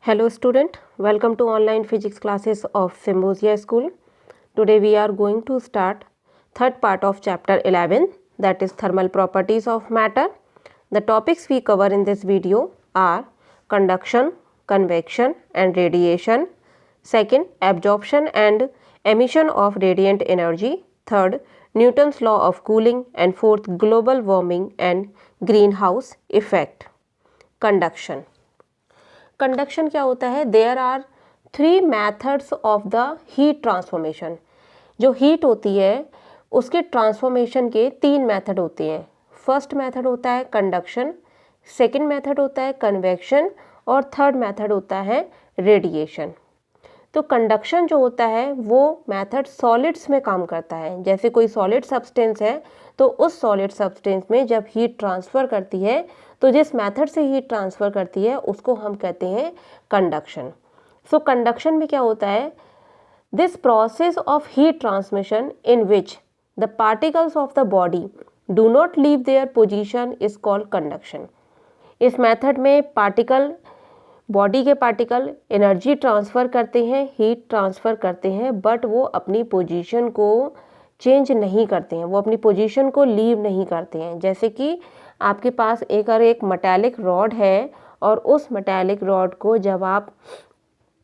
Hello student, welcome to online physics classes of Symbiosia School. Today we are going to start third part of chapter 11, that is thermal properties of matter. The topics we cover in this video are conduction, convection and radiation. Second, absorption and emission of radiant energy. Third, Newton's law of cooling. And fourth, global warming and greenhouse effect. Conduction. Conduction क्या होता है? There are 3 methods of the heat transformation. जो heat होती है उसके transformation के 3 method होते हैं. फर्स्ट मेथड होता है कंडक्शन, सेकंड मेथड होता है कन्वेक्शन और थर्ड मेथड होता है रेडिएशन. तो कंडक्शन जो होता है वो मेथड सॉलिड्स में काम करता है. जैसे कोई सॉलिड सब्सटेंस है तो उस सॉलिड सब्सटेंस में जब हीट ट्रांसफ़र करती है तो जिस मेथड से हीट ट्रांसफ़र करती है उसको हम कहते हैं कंडक्शन. सो कंडक्शन में क्या होता है? This process of heat transmission in which the particles of the body do not leave their position is called conduction. इस मेथड में बॉडी के पार्टिकल एनर्जी ट्रांसफ़र करते हैं, हीट ट्रांसफ़र करते हैं, बट वो अपनी पोजीशन को चेंज नहीं करते हैं, वो अपनी पोजीशन को लीव नहीं करते हैं. जैसे कि आपके पास एक मेटालिक रॉड है और उस मेटालिक रॉड को जब आप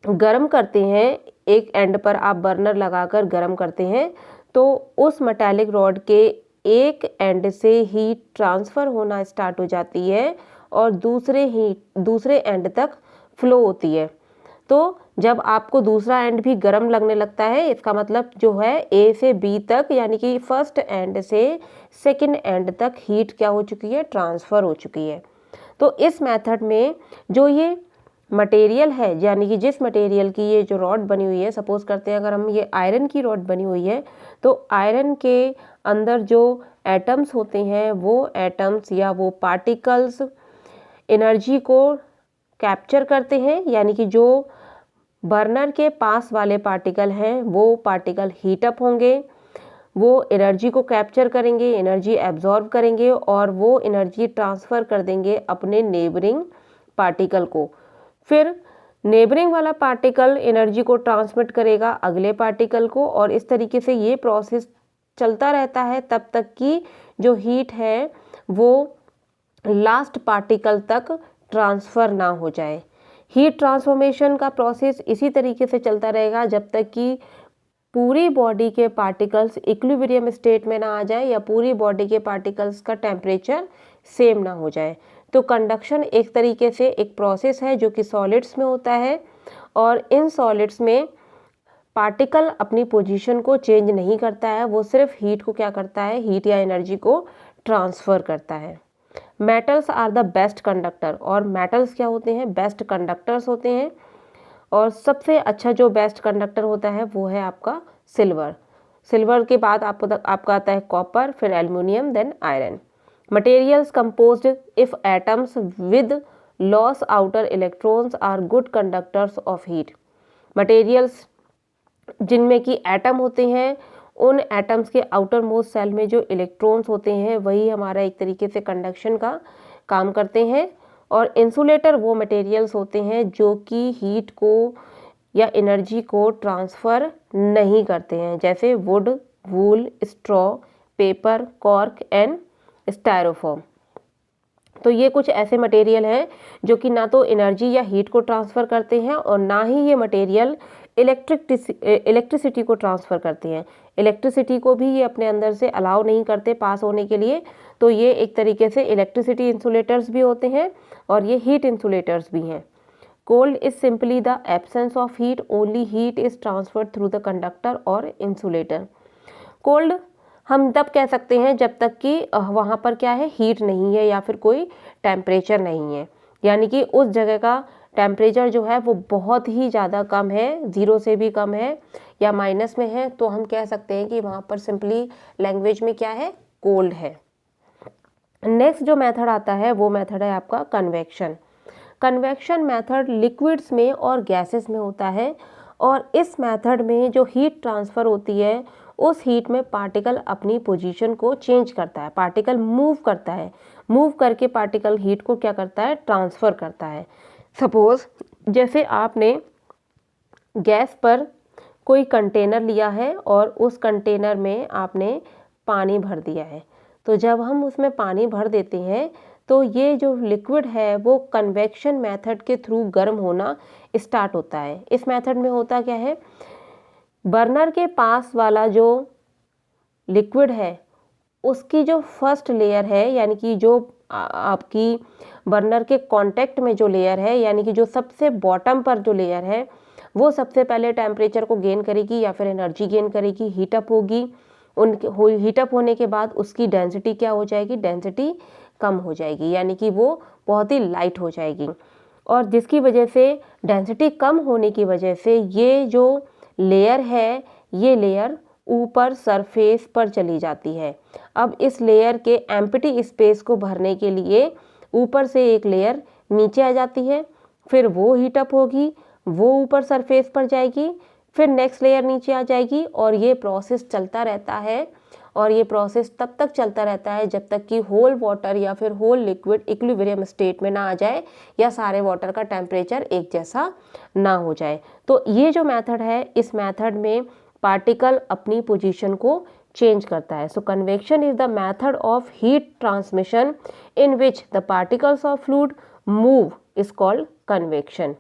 गर्म करते हैं, एक एंड पर आप बर्नर लगाकर गर्म करते हैं तो उस मेटालिक रॉड के एक एंड से हीट ट्रांसफ़र होना स्टार्ट हो जाती है और दूसरे एंड तक फ्लो होती है. तो जब आपको दूसरा एंड भी गर्म लगने लगता है, इसका मतलब जो है ए से बी तक, यानी कि फर्स्ट एंड से सेकंड एंड तक हीट क्या हो चुकी है? ट्रांसफ़र हो चुकी है. तो इस मेथड में जो ये मटेरियल है, यानी कि जिस मटेरियल की ये जो रॉड बनी हुई है, सपोज करते हैं अगर हम ये आयरन की रॉड बनी हुई है तो आयरन के अंदर जो एटम्स होते हैं वो एटम्स या वो पार्टिकल्स एनर्जी को कैप्चर करते हैं, यानी कि जो बर्नर के पास वाले पार्टिकल हैं वो पार्टिकल हीट अप होंगे, वो एनर्जी को कैप्चर करेंगे, एनर्जी एब्जॉर्ब करेंगे और वो एनर्जी ट्रांसफ़र कर देंगे अपने नेबरिंग पार्टिकल को. फिर नेबरिंग वाला पार्टिकल एनर्जी को ट्रांसमिट करेगा अगले पार्टिकल को और इस तरीके से ये प्रोसेस चलता रहता है तब तक कि जो हीट है वो लास्ट पार्टिकल तक ट्रांसफ़र ना हो जाए. हीट ट्रांसफॉर्मेशन का प्रोसेस इसी तरीके से चलता रहेगा जब तक कि पूरी बॉडी के पार्टिकल्स इक्विलिब्रियम स्टेट में ना आ जाए या पूरी बॉडी के पार्टिकल्स का टेम्परेचर सेम ना हो जाए. तो कंडक्शन एक तरीके से एक प्रोसेस है जो कि सॉलिड्स में होता है और इन सॉलिड्स में पार्टिकल अपनी पोजीशन को चेंज नहीं करता है, वो सिर्फ हीट को क्या करता है? हीट या एनर्जी को ट्रांसफ़र करता है. Metals are the best conductor, और मेटल्स क्या होते हैं? बेस्ट कंडक्टर्स होते हैं. और सबसे अच्छा जो बेस्ट कंडक्टर होता है वो है आपका सिल्वर. सिल्वर के बाद आपका आता है कॉपर, फिर aluminium, then iron. Materials composed if atoms with loss outer electrons are good conductors of heat. Materials जिनमें कि एटम होते हैं, उन एटम्स के आउटर मोस्ट सेल में जो इलेक्ट्रॉन्स होते हैं वही हमारा एक तरीके से कंडक्शन का काम करते हैं. और इंसुलेटर वो मटेरियल्स होते हैं जो कि हीट को या एनर्जी को ट्रांसफ़र नहीं करते हैं, जैसे wood, wool, straw, paper, cork and styrofoam. तो ये कुछ ऐसे मटेरियल हैं जो कि ना तो एनर्जी या हीट को ट्रांसफ़र करते हैं और ना ही ये मटेरियल इलेक्ट्रिसिटी को ट्रांसफ़र करते हैं. इलेक्ट्रिसिटी को भी ये अपने अंदर से अलाउ नहीं करते पास होने के लिए. तो ये एक तरीके से इलेक्ट्रिसिटी इंसुलेटर्स भी होते हैं और ये हीट इंसुलेटर्स भी हैं. Cold is simply the absence of heat, only heat is transferred through the conductor और इंसुलेटर. कोल्ड हम तब कह सकते हैं जब तक कि वहाँ पर क्या है? हीट नहीं है या फिर कोई टेम्परेचर नहीं है, यानी कि उस जगह का टेम्परेचर जो है वो बहुत ही ज़्यादा कम है, 0 से भी कम है या माइनस में है, तो हम कह सकते हैं कि वहाँ पर सिंपली लैंग्वेज में क्या है? कोल्ड है. नेक्स्ट जो मेथड आता है वो मेथड है आपका कन्वेक्शन. कन्वेक्शन मेथड लिक्विड्स में और गैसेस में होता है और इस मेथड में जो हीट ट्रांसफ़र होती है उस हीट में पार्टिकल अपनी पोजीशन को चेंज करता है, पार्टिकल मूव करता है, मूव करके पार्टिकल हीट को क्या करता है? ट्रांसफ़र करता है. सपोज जैसे आपने गैस पर कोई कंटेनर लिया है और उस कंटेनर में आपने पानी भर दिया है, तो जब हम उसमें पानी भर देते हैं तो ये जो लिक्विड है वो कन्वेक्शन मेथड के थ्रू गर्म होना स्टार्ट होता है। इस मेथड में होता क्या है, बर्नर के पास वाला जो लिक्विड है उसकी जो फर्स्ट लेयर है, यानी कि जो आपकी बर्नर के कांटेक्ट में जो लेयर है, यानी कि जो सबसे बॉटम पर जो लेयर है, वो सबसे पहले टेम्परेचर को गेन करेगी या फिर एनर्जी गेन करेगी, हीटअप होगी। हीटअप होने के बाद उसकी डेंसिटी क्या हो जाएगी, डेंसिटी कम हो जाएगी, यानी कि वो बहुत ही लाइट हो जाएगी। और जिसकी वजह से डेंसिटी कम होने की वजह से ये जो लेयर है, ये लेयर ऊपर सरफेस पर चली जाती है। अब इस लेयर के एम्प्टी स्पेस को भरने के लिए ऊपर से एक लेयर नीचे आ जाती है, फिर वो हीटअप होगी, वो ऊपर सरफेस पर जाएगी, फिर नेक्स्ट लेयर नीचे आ जाएगी और ये प्रोसेस चलता रहता है। और ये प्रोसेस तब तक चलता रहता है जब तक कि होल वाटर या फिर होल लिक्विड इक्विलिब्रियम स्टेट में ना आ जाए या सारे वाटर का टेम्परेचर एक जैसा ना हो जाए। तो ये जो मेथड है, इस मेथड में पार्टिकल अपनी पोजीशन को चेंज करता है। So convection is the method of heat transmission in which the particles of fluid move is called convection.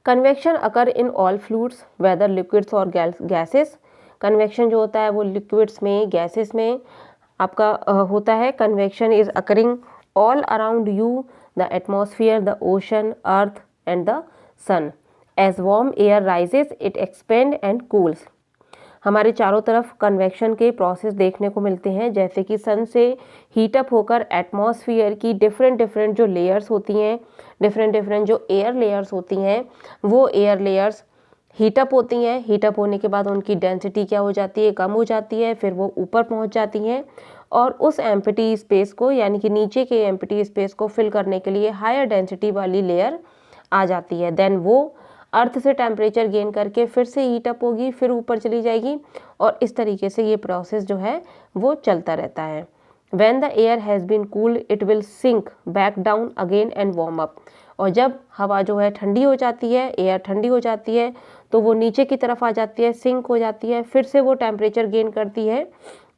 Convection occur in all fluids whether liquids और गैसेस। कन्वेक्शन जो होता है वो लिक्विड्स में, गैसेस में आपका होता है। Convection is occurring all around you, the atmosphere, the ocean, earth and the sun. As warm air rises it expand and cools. हमारे चारों तरफ कन्वेक्शन के प्रोसेस देखने को मिलते हैं, जैसे कि सन से हीटअप होकर एटमॉस्फेयर की डिफरेंट जो लेयर्स होती हैं, डिफरेंट जो एयर लेयर्स होती हैं, वो एयर लेयर्स हीटअप होती हैं। हीटअप होने के बाद उनकी डेंसिटी क्या हो जाती है, कम हो जाती है, फिर वो ऊपर पहुंच जाती हैं और उस एम्प्टी स्पेस को, यानी कि नीचे के एम्प्टी स्पेस को फिल करने के लिए हायर डेंसिटी वाली लेयर आ जाती है। देन वो अर्थ से टेम्परेचर गेन करके फिर से हीटअप होगी, फिर ऊपर चली जाएगी और इस तरीके से ये प्रोसेस जो है वो चलता रहता है। When the air has been cooled, it will sink back down again and warm up। और जब हवा जो है ठंडी हो जाती है, एयर ठंडी हो जाती है, तो वो नीचे की तरफ आ जाती है, सिंक हो जाती है, फिर से वो टेम्परेचर गेन करती है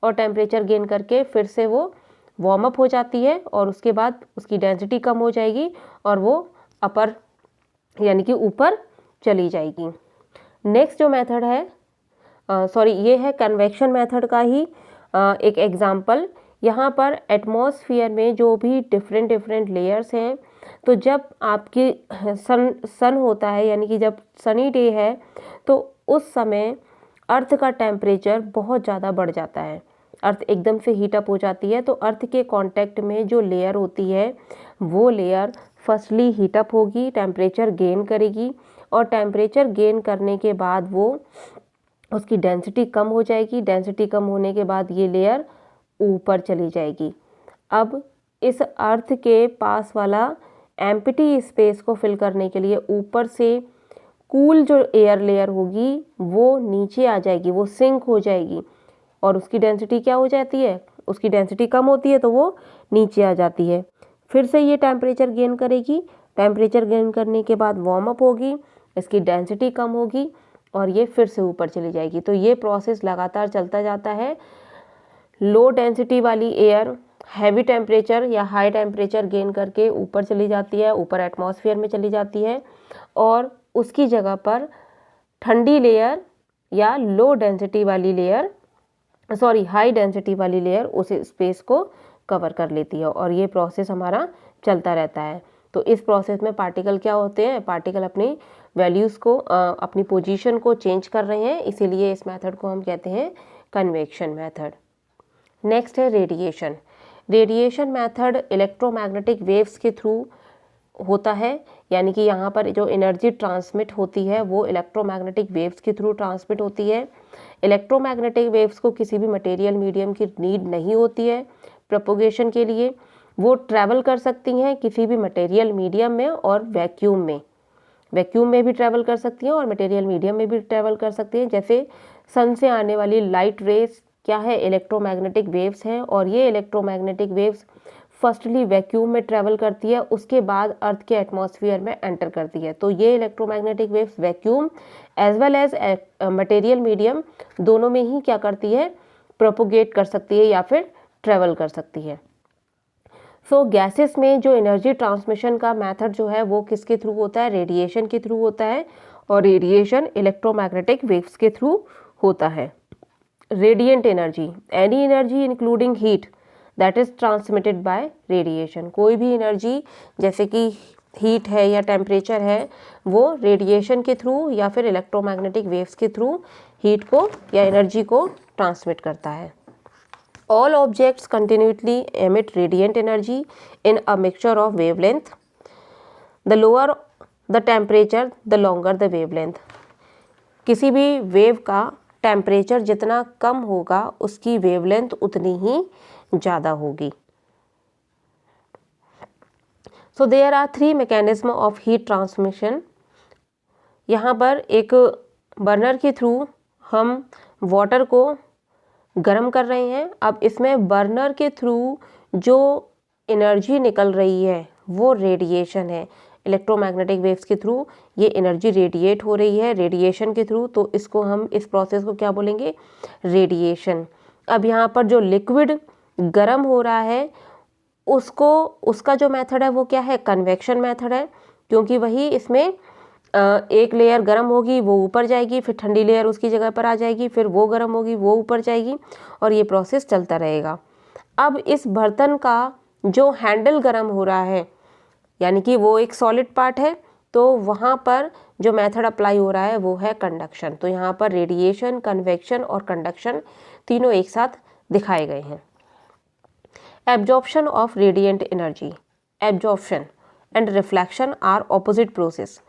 और टेम्परेचर गेन करके फिर से वो वार्म अप हो जाती है और उसके बाद उसकी डेंसिटी कम हो जाएगी और वो अपर यानी कि ऊपर चली जाएगी। नेक्स्ट जो मेथड है, ये है कन्वेक्शन मेथड का ही एक एग्जाम्पल। यहाँ पर एटमॉस्फेयर में जो भी डिफरेंट लेयर्स हैं, तो जब आपकी सन होता है, यानी कि जब सनी डे है, तो उस समय अर्थ का टेम्परेचर बहुत ज़्यादा बढ़ जाता है, अर्थ एकदम से हीटअप हो जाती है। तो अर्थ के कांटेक्ट में जो लेयर होती है वो लेयर फर्स्टली हीटअप होगी, टेम्परेचर गेन करेगी और टेम्परेचर गेन करने के बाद वो उसकी डेंसिटी कम हो जाएगी। डेंसिटी कम होने के बाद ये लेयर ऊपर चली जाएगी। अब इस अर्थ के पास वाला एम्प्टी स्पेस को फिल करने के लिए ऊपर से कूल जो एयर लेयर होगी वो नीचे आ जाएगी, वो सिंक हो जाएगी और उसकी डेंसिटी क्या हो जाती है, उसकी डेंसिटी कम होती है तो वो नीचे आ जाती है। फिर से ये टेम्परेचर गेन करेगी, टेम्परेचर गेन करने के बाद वार्म अप होगी, इसकी डेंसिटी कम होगी और ये फिर से ऊपर चली जाएगी। तो ये प्रोसेस लगातार चलता जाता है। लो डेंसिटी वाली एयर हैवी टेम्परेचर या हाई टेम्परेचर गेन करके ऊपर चली जाती है, ऊपर एटमॉस्फेयर में चली जाती है और उसकी जगह पर ठंडी लेयर या लो डेंसिटी वाली लेयर हाई डेंसिटी वाली लेयर उस स्पेस को कवर कर लेती है और ये प्रोसेस हमारा चलता रहता है। तो इस प्रोसेस में पार्टिकल क्या होते हैं, पार्टिकल अपनी वैल्यूज़ को अपनी पोजीशन को चेंज कर रहे हैं, इसीलिए इस मेथड को हम कहते हैं कन्वेक्शन मेथड। नेक्स्ट है radiation. Radiation method electromagnetic waves के थ्रू होता है, यानी कि यहाँ पर जो एनर्जी ट्रांसमिट होती है वो इलेक्ट्रोमैग्नेटिक वेव्स के थ्रू ट्रांसमिट होती है। इलेक्ट्रोमैग्नेटिक वेव्स को किसी भी मटेरियल मीडियम की नीड नहीं होती है प्रोपोगेशन के लिए, वो ट्रैवल कर सकती हैं किसी भी मटेरियल मीडियम में और वैक्यूम में भी ट्रैवल कर सकती हैं और मटेरियल मीडियम में भी ट्रैवल कर सकती हैं। जैसे सन से आने वाली लाइट रेस क्या है, इलेक्ट्रोमैग्नेटिक वेव्स हैं और ये इलेक्ट्रोमैग्नेटिक वेव्स फर्स्टली वैक्यूम में ट्रेवल करती है, उसके बाद अर्थ के एटमॉस्फेयर में एंटर करती है। तो ये electromagnetic waves vacuum as well as material medium दोनों में ही क्या करती है, प्रोपोगेट कर सकती है या फिर ट्रेवल कर सकती है। सो गैसेस में जो एनर्जी ट्रांसमिशन का मेथड जो है वो किसके थ्रू होता है, रेडिएशन के थ्रू होता है, और रेडिएशन इलेक्ट्रोमैग्नेटिक वेव्स के थ्रू होता है। Radiant energy, any energy including heat that is transmitted by radiation. कोई भी एनर्जी जैसे कि हीट है या टेम्परेचर है वो रेडिएशन के थ्रू या फिर इलेक्ट्रोमैग्नेटिक वेव्स के थ्रू हीट को या एनर्जी को ट्रांसमिट करता है। All objects continually emit radiant energy in a mixture of wavelength. The lower the temperature, the longer the wavelength. किसी भी वेव का टेम्परेचर जितना कम होगा उसकी वेवलेंथ उतनी ही ज़्यादा होगी। So there are three mechanism of heat transmission. यहाँ पर एक बर्नर के थ्रू हम वाटर को गर्म कर रहे हैं। अब इसमें बर्नर के थ्रू जो एनर्जी निकल रही है वो रेडिएशन है। इलेक्ट्रोमैग्नेटिक वेव्स के थ्रू ये एनर्जी रेडिएट हो रही है रेडिएशन के थ्रू, तो इसको हम इस प्रोसेस को क्या बोलेंगे, रेडिएशन। अब यहाँ पर जो लिक्विड गर्म हो रहा है उसका जो मेथड है वो क्या है, कन्वेक्शन मेथड है, क्योंकि वही इसमें एक लेयर गर्म होगी वो ऊपर जाएगी, फिर ठंडी लेयर उसकी जगह पर आ जाएगी, फिर वो गर्म होगी वो ऊपर जाएगी, और ये प्रोसेस चलता रहेगा। अब इस बर्तन का जो हैंडल गर्म हो रहा है यानी कि वो एक सॉलिड पार्ट है, तो वहाँ पर जो मेथड अप्लाई हो रहा है वो है कंडक्शन। तो यहाँ पर रेडिएशन, कन्वेक्शन और कंडक्शन तीनों एक साथ दिखाए गए हैं। Absorption of radiant energy, absorption and reflection are opposite process.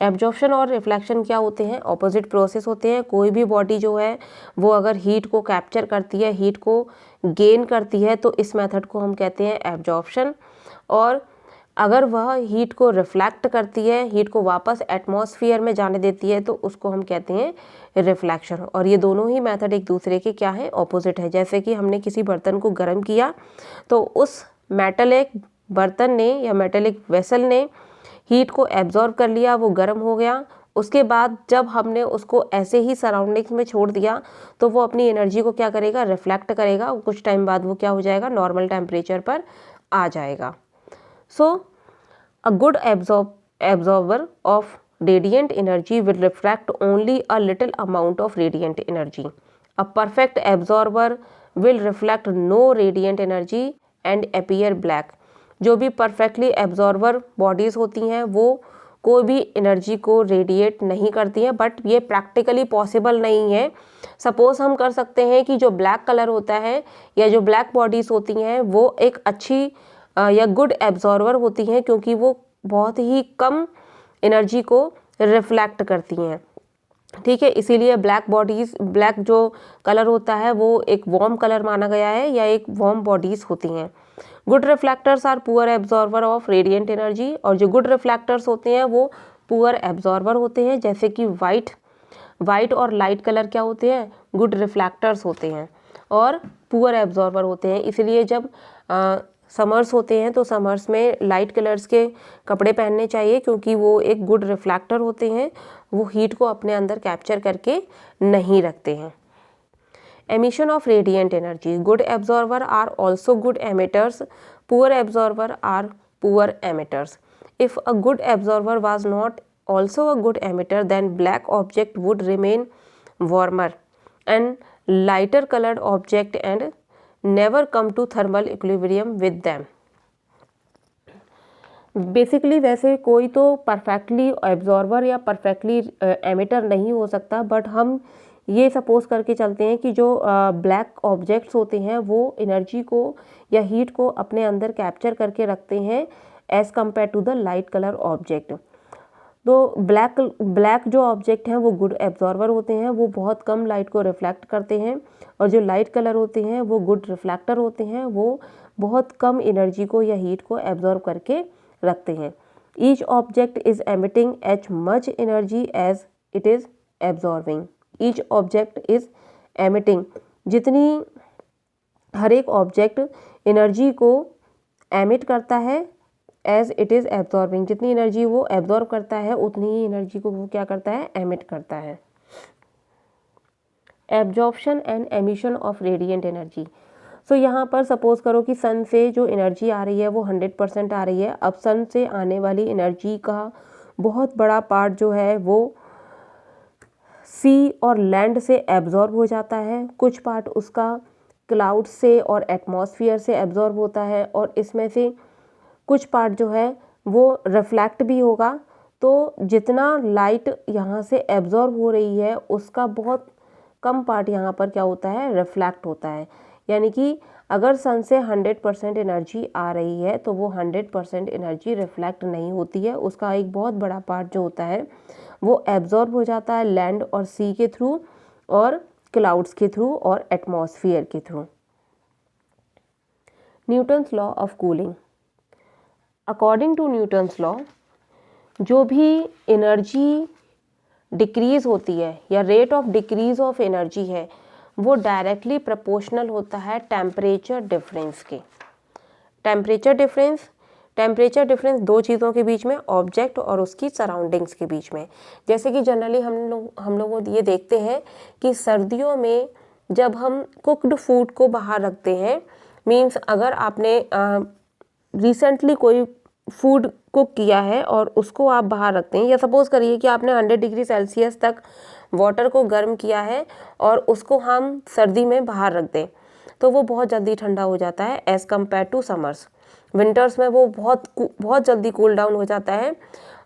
Absorption और रिफ्लेक्शन क्या होते हैं, ऑपोजिट प्रोसेस होते हैं। कोई भी बॉडी जो है वो अगर हीट को कैप्चर करती है, हीट को गेन करती है, तो इस मेथड को हम कहते हैं एब्जॉर्प्शन, और अगर वह हीट को रिफ्लेक्ट करती है, हीट को वापस एटमॉस्फेयर में जाने देती है, तो उसको हम कहते हैं रिफ्लेक्शन। और ये दोनों ही मेथड एक दूसरे के क्या है, ऑपोजिट है। जैसे कि हमने किसी बर्तन को गर्म किया तो उस मेटलिक बर्तन ने या मेटलिक वेसल ने हीट को एब्जॉर्ब कर लिया, वो गर्म हो गया। उसके बाद जब हमने उसको ऐसे ही सराउंडिंग्स में छोड़ दिया तो वो अपनी एनर्जी को क्या करेगा, रिफ्लेक्ट करेगा। कुछ टाइम बाद वो क्या हो जाएगा, नॉर्मल टेम्परेचर पर आ जाएगा। So a good absorber of radiant energy will reflect only a little amount of radiant energy. A perfect absorber will reflect no radiant energy and appear black. जो भी परफेक्टली एब्जॉर्बर बॉडीज़ होती हैं वो कोई भी एनर्जी को radiate नहीं करती हैं, बट ये प्रैक्टिकली पॉसिबल नहीं है। सपोज हम कर सकते हैं कि जो ब्लैक कलर होता है या जो ब्लैक बॉडीज़ होती हैं वो एक अच्छी या गुड एब्जॉर्बर होती हैं, क्योंकि वो बहुत ही कम एनर्जी को रिफ्लेक्ट करती हैं। ठीक है, इसीलिए ब्लैक बॉडीज़, ब्लैक जो कलर होता है वो एक वार्म कलर माना गया है या एक वार्म बॉडीज़ होती हैं। Good reflectors are poor absorber of radiant energy, और जो गुड रिफ्लेक्टर्स होते हैं वो पुअर एब्जॉर्बर होते हैं। जैसे कि वाइट और लाइट कलर क्या होते हैं, गुड रिफ्लेक्टर्स होते हैं और पुअर एब्जॉर्बर होते हैं। इसलिए जब समर्स होते हैं तो समर्स में लाइट कलर्स के कपड़े पहनने चाहिए, क्योंकि वो एक गुड रिफ्लेक्टर होते हैं, वो हीट को अपने अंदर कैप्चर करके नहीं रखते हैं। Emission of radiant energy, good absorber are also good emitters, poor absorber are poor emitters. If a good absorber was not also a good emitter, then black object would remain warmer and lighter colored object and never come to thermal equilibrium with them. Basically वैसे कोई तो perfectly absorber या perfectly emitter नहीं हो सकता, but हम ये suppose करके चलते हैं कि जो ब्लैक ऑब्जेक्ट्स होते हैं वो एनर्जी को या हीट को अपने अंदर कैप्चर करके रखते हैं as compare to the light colour object. तो ब्लैक जो ऑब्जेक्ट हैं वो गुड एब्जॉर्बर होते हैं, वो बहुत कम लाइट को रिफ्लेक्ट करते हैं, और जो लाइट कलर होते हैं वो गुड रिफ्लेक्टर होते हैं, वो बहुत कम एनर्जी को या हीट को एब्जॉर्ब करके रखते हैं। Each object is emitting as much energy as it is absorbing. Each object is emitting, जितनी हर एक ऑब्जेक्ट एनर्जी को एमिट करता है एज इट इज़ एब्जॉर्बिंग, जितनी एनर्जी वो एब्जॉर्ब करता है उतनी ही एनर्जी को वो क्या करता है, एमिट करता है। Absorption and emission of radiant energy. So यहाँ पर सपोज करो कि सन से जो एनर्जी आ रही है वो 100% आ रही है। अब सन से आने वाली एनर्जी का बहुत बड़ा पार्ट जो है वो सी और लैंड से एब्जॉर्ब हो जाता है, कुछ पार्ट उसका क्लाउड से और एटमॉस्फेयर से एब्जॉर्ब होता है, और इसमें से कुछ पार्ट जो है वो रिफ्लेक्ट भी होगा। तो जितना लाइट यहाँ से एब्जॉर्ब हो रही है उसका बहुत कम पार्ट यहाँ पर क्या होता है, रिफ्लेक्ट होता है। यानी कि अगर सन से 100% एनर्जी आ रही है तो वो 100% एनर्जी रिफ्लेक्ट नहीं होती है, उसका एक बहुत बड़ा पार्ट जो होता है वो एब्जॉर्ब हो जाता है लैंड और सी के थ्रू और क्लाउड्स के थ्रू और एटमॉस्फेयर के through. Newton's law of cooling. According to Newton's law, जो भी एनर्जी डिक्रीज़ होती है या rate of decrease of energy है वो डायरेक्टली प्रोपोर्शनल होता है टेम्परेचर डिफरेंस के। टेम्परेचर डिफरेंस दो चीज़ों के बीच में, ऑब्जेक्ट और उसकी सराउंडिंग्स के बीच में। जैसे कि जनरली हम लोग ये देखते हैं कि सर्दियों में जब हम कुक्ड फूड को बाहर रखते हैं, मीन्स अगर आपने रिसेंटली कोई फूड कुक किया है और उसको आप बाहर रखते हैं, या सपोज़ करिए कि आपने 100 डिग्री सेल्सियस तक वाटर को गर्म किया है और उसको हम सर्दी में बाहर रख दें, तो वो बहुत जल्दी ठंडा हो जाता है as compare to summers. Winters में वो बहुत जल्दी कूल डाउन हो जाता है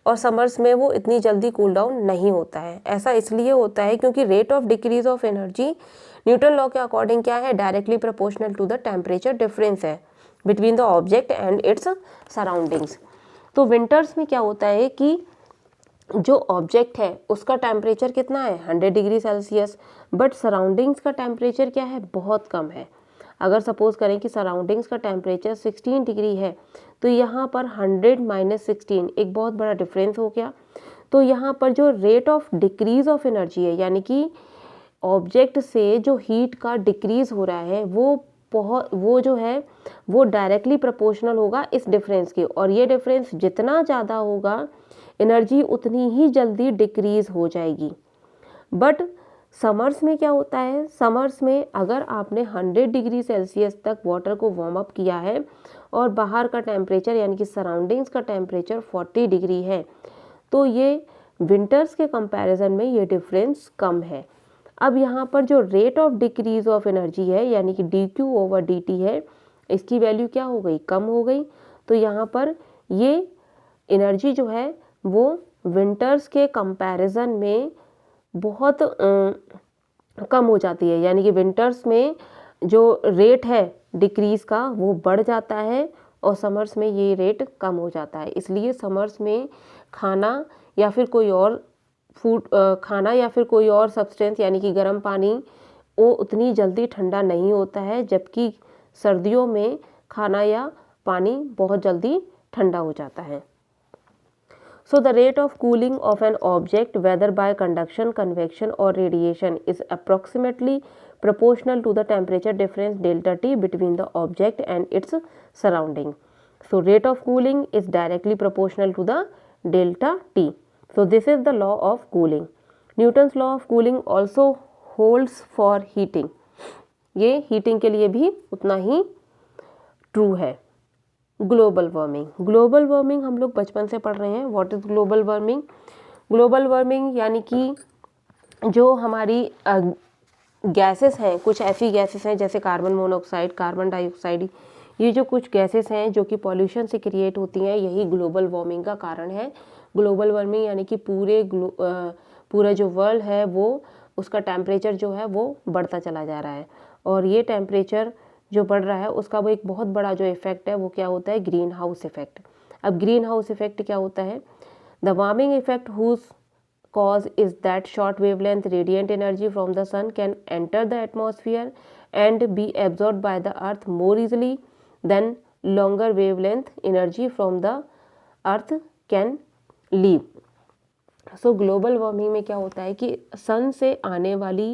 और समर्स में वो इतनी जल्दी कूल डाउन नहीं होता है। ऐसा इसलिए होता है क्योंकि rate of decrease of energy Newton law के अकॉर्डिंग क्या है, directly proportional to the temperature difference है between the object and its surroundings. तो विंटर्स में क्या होता है कि जो ऑब्जेक्ट है उसका टेम्परेचर कितना है, 100 डिग्री सेल्सियस, बट सराउंडिंग्स का टेम्परेचर क्या है, बहुत कम है। अगर सपोज करें कि सराउंडिंग्स का टेम्परेचर 16 डिग्री है तो यहाँ पर 100 - 16 एक बहुत बड़ा डिफरेंस हो गया। तो यहाँ पर जो rate of decrease of energy है, यानी कि ऑब्जेक्ट से जो हीट का डिक्रीज हो रहा है वो जो है वो डायरेक्टली प्रोपोर्शनल होगा इस डिफरेंस के, और ये डिफरेंस जितना ज़्यादा होगा एनर्जी उतनी ही जल्दी डिक्रीज हो जाएगी। बट समर्स में क्या होता है, समर्स में अगर आपने 100 डिग्री सेल्सियस तक वाटर को वार्म अप किया है और बाहर का टेम्परेचर यानी कि सराउंडिंग्स का टेम्परेचर 40 डिग्री है, तो ये विंटर्स के कंपैरिजन में ये डिफरेंस कम है। अब यहाँ पर जो rate of decrease of energy है यानी कि dQ/dt है, इसकी वैल्यू क्या हो गई, कम हो गई। तो यहाँ पर ये एनर्जी जो है वो विंटर्स के कंपैरिजन में बहुत कम हो जाती है, यानी कि विंटर्स में जो रेट है डिक्रीज का वो बढ़ जाता है और समर्स में ये रेट कम हो जाता है। इसलिए समर्स में खाना या फिर कोई और खाना या फिर कोई और सब्सटेंस यानी कि गर्म पानी वो उतनी जल्दी ठंडा नहीं होता है, जबकि सर्दियों में खाना या पानी बहुत जल्दी ठंडा हो जाता है। So the rate of cooling of an object, whether by conduction, convection or radiation, is approximately proportional to the temperature difference delta T between the object and its surrounding. So rate of cooling is directly proportional to the delta T. So this is the law of cooling. Newton's law of cooling also holds for heating. ये heating के लिए भी उतना ही true है। Global warming हम लोग बचपन से पढ़ रहे हैं। What is global warming? Global warming यानी कि जो हमारी गैसेस हैं, कुछ ऐसी गैसेस हैं जैसे कार्बन मोनोऑक्साइड, कार्बन डाइऑक्साइड, ये जो कुछ गैसेस हैं जो कि पॉल्यूशन से क्रिएट होती हैं, यही ग्लोबल वार्मिंग का कारण है। ग्लोबल वार्मिंग यानी कि पूरा जो वर्ल्ड है वो उसका टेम्परेचर जो है वो बढ़ता चला जा रहा है, और ये टेम्परेचर जो बढ़ रहा है उसका वो एक बहुत बड़ा जो इफेक्ट है वो क्या होता है, ग्रीन हाउस इफेक्ट। अब ग्रीन हाउस इफेक्ट क्या होता है? The warming effect whose cause is that short wavelength radiant energy from the sun can enter the atmosphere and be absorbed by the earth more easily than longer wavelength energy from the earth can leave. So global warming में क्या होता है कि सन से आने वाली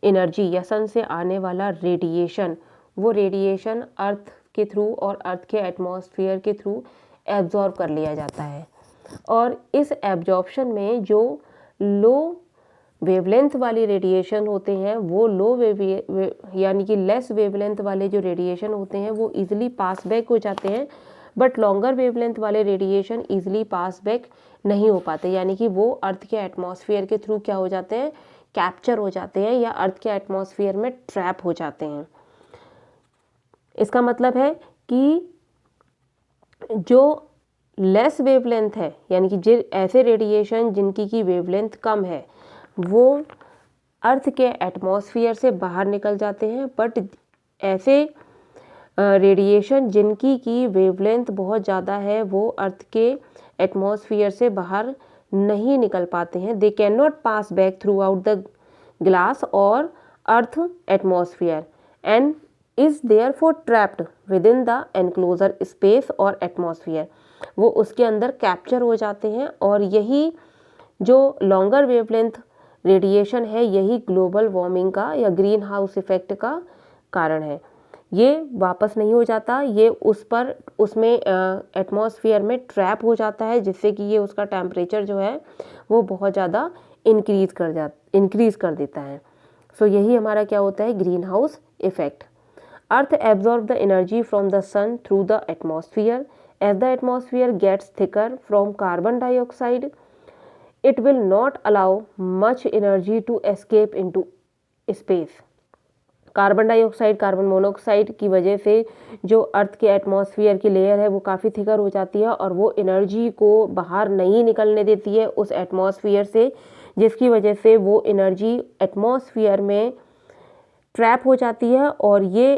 energy या सन से आने वाला रेडिएशन, वो रेडिएशन अर्थ के थ्रू और अर्थ के एटमॉस्फेयर के थ्रू एब्जॉर्ब कर लिया जाता है। और इस एब्जॉर्प्शन में जो लो वेवलेंथ वाली रेडिएशन होते हैं वो यानी कि लेस वेवलेंथ वाले जो रेडिएशन होते हैं वो इजीली पास बैक हो जाते हैं, बट लॉन्गर वेवलेंथ वाले रेडिएशन इजीली पास बैक नहीं हो पाते, यानी कि वो अर्थ के एटमॉस्फेयर के थ्रू क्या हो जाते हैं, कैप्चर हो जाते हैं या अर्थ के एटमॉस्फेयर में ट्रैप हो जाते हैं। इसका मतलब है कि जो लेस वेवलेंथ है, यानी कि ऐसे रेडिएशन जिनकी की वेवलेंथ कम है वो अर्थ के एटमॉस्फेयर से बाहर निकल जाते हैं, बट ऐसे रेडिएशन जिनकी की वेवलेंथ बहुत ज़्यादा है वो अर्थ के एटमॉस्फेयर से बाहर नहीं निकल पाते हैं। They can not pass back throughout the glass और earth atmosphere and is therefore trapped within the enclosure space और एटमॉस्फेयर। वो उसके अंदर कैप्चर हो जाते हैं और यही जो लॉन्गर वेवलेंथ रेडिएशन है यही ग्लोबल वार्मिंग का या ग्रीन हाउस इफेक्ट का कारण है। ये वापस नहीं हो जाता, ये उसमें एटमॉस्फेयर में ट्रैप हो जाता है, जिससे कि ये उसका टेम्परेचर जो है वो बहुत ज़्यादा इंक्रीज कर देता है। सो यही हमारा क्या होता है, green house effect. Earth absorb the energy from the sun through the atmosphere. As the atmosphere gets thicker from carbon dioxide it will not allow much energy to escape into space। Carbon dioxide, carbon monoxide की वजह से जो अर्थ के atmosphere की layer है वो काफ़ी thicker हो जाती है और वो एनर्जी को बाहर नहीं निकलने देती है उस एटमॉस्फेयर से, जिसकी वजह से वो एनर्जी एटमॉस्फेयर में ट्रैप हो जाती है और ये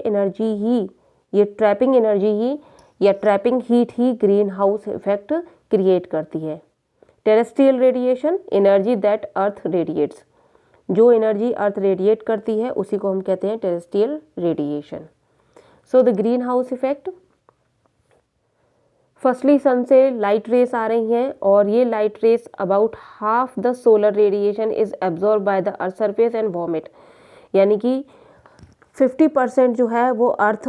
ट्रैपिंग एनर्जी ही या ट्रैपिंग हीट ही ग्रीन हाउस इफेक्ट क्रिएट करती है। Terrestrial radiation, energy that earth radiates. जो एनर्जी अर्थ रेडिएट करती है उसी को हम कहते हैं terrestrial radiation. So the green house effect, firstly sun से लाइट रेस आ रही हैं और ये light rays about half the solar radiation is absorb by the earth surface and warm it, यानी कि 50% जो है वो अर्थ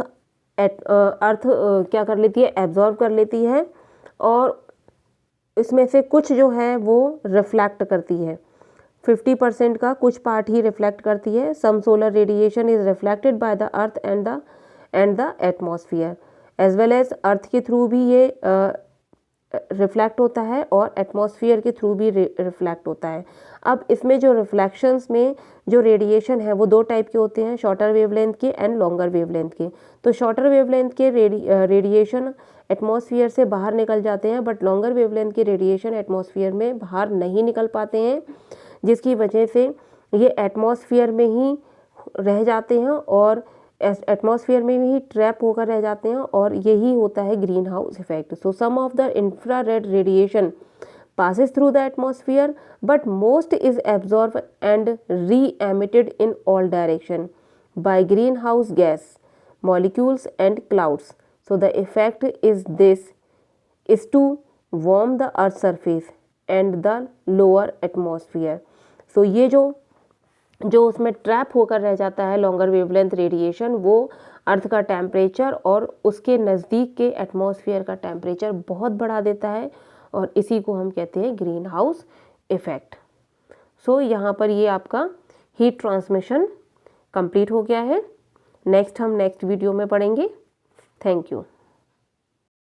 क्या कर लेती है, एब्जॉर्ब कर लेती है और इसमें से कुछ जो है वो रिफ्लेक्ट करती है। 50% का कुछ पार्ट ही रिफ्लेक्ट करती है। Some solar radiation is reflected by the earth and the atmosphere as well as earth के थ्रू भी ये रिफ्लेक्ट होता है और एटमॉस्फेयर के थ्रू भी रिफ्लेक्ट होता है। अब इसमें जो रिफ्लेक्शंस में जो रेडिएशन है वो दो टाइप के होते हैं, शॉर्टर वेवलेंथ के एंड लॉन्गर वेवलेंथ के। तो शॉर्टर वेवलेंथ के रेडिएशन एटमॉस्फेयर से बाहर निकल जाते हैं, बट लॉन्गर वेवलेंथ के रेडिएशन एटमॉस्फेयर में बाहर नहीं निकल पाते हैं, जिसकी वजह से ये एटमॉस्फेयर में ही रह जाते हैं और एटमॉस्फेयर में ही ट्रैप होकर रह जाते हैं और यही होता है green house effect. So some of the infrared radiation passes through the atmosphere but most is absorbed and re-emitted in all direction by greenhouse gas molecules and clouds. So the effect is to warm the earth surface and the lower atmosphere. So ये जो उसमें trap होकर रह जाता है longer wavelength radiation, वो अर्थ का temperature और उसके नज़दीक के एटमॉस्फेयर का टेम्परेचर बहुत बढ़ा देता है और इसी को हम कहते हैं ग्रीन हाउस इफेक्ट। सो यहाँ पर ये आपका हीट ट्रांसमिशन कंप्लीट हो गया है। नेक्स्ट हम नेक्स्ट वीडियो में पढ़ेंगे। Thank you.